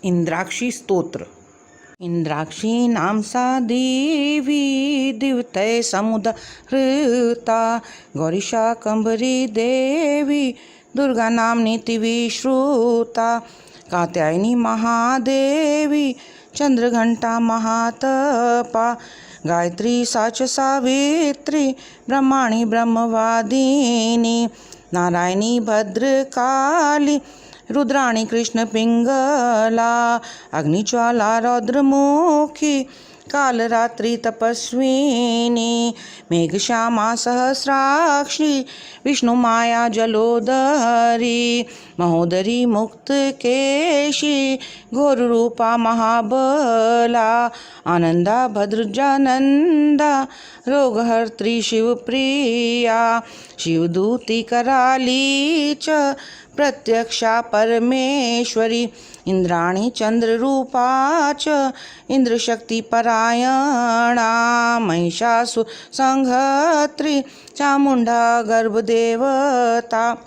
इंद्राक्षी स्तोत्र। इंद्राक्षी नाम सा देवी दिव्यतय समुदहृता, गौरी शाकंभरी देवी दुर्गा नामनीति विश्रुता, कात्यायनी महादेवी चंद्रघंटा महातपा, गायत्री साच सावित्री ब्रह्माणी ब्रह्मवादिनी, नारायणी भद्रकाली रुद्राणी कृष्ण पिंगला, अग्निज्वाला रौद्रमुखी कालरात्रि तपस्विनी, मेघश्यामा सहस्राक्षी विष्णु माया जलोदरी, महोदरी मुक्तकेशी घोर रूपा महाबला, आनंदा भद्रजानंदा रोगहर्त्री शिवप्रिया, शिवदूती कराली च प्रत्यक्षा परमेश्वरी, इंद्राणी चंद्ररूपा च इंद्रशक्ति परायणा, महिषासुर संहर्त्री चामुंडा गर्भदेवता,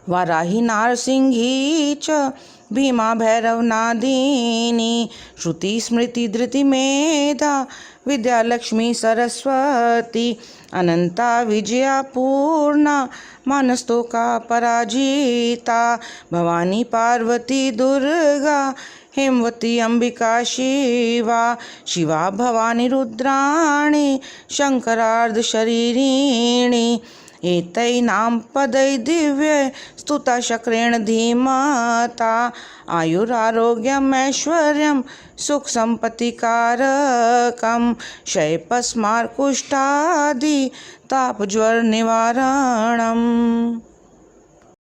वाराही नारसिंही च भीमा भैरवनादिनी, श्रुति स्मृति धृति मेधा विद्यालक्ष्मी सरस्वती, अनंता विजया पूर्णा मानस्तोका पराजिता, भवानी पार्वती दुर्गा हेमवती अंबिका शिवा, शिवा भवानी रुद्राणी शंकरार्ध शरीरिणी, एतैनां पदै दिव्य स्तुता शक्रेण धीमता, आयुरारोग्यम ऐश्वर्यम सुख संपत्ति कारकम, क्षयपस्मार कुष्ठादि ताप ज्वर निवारणम।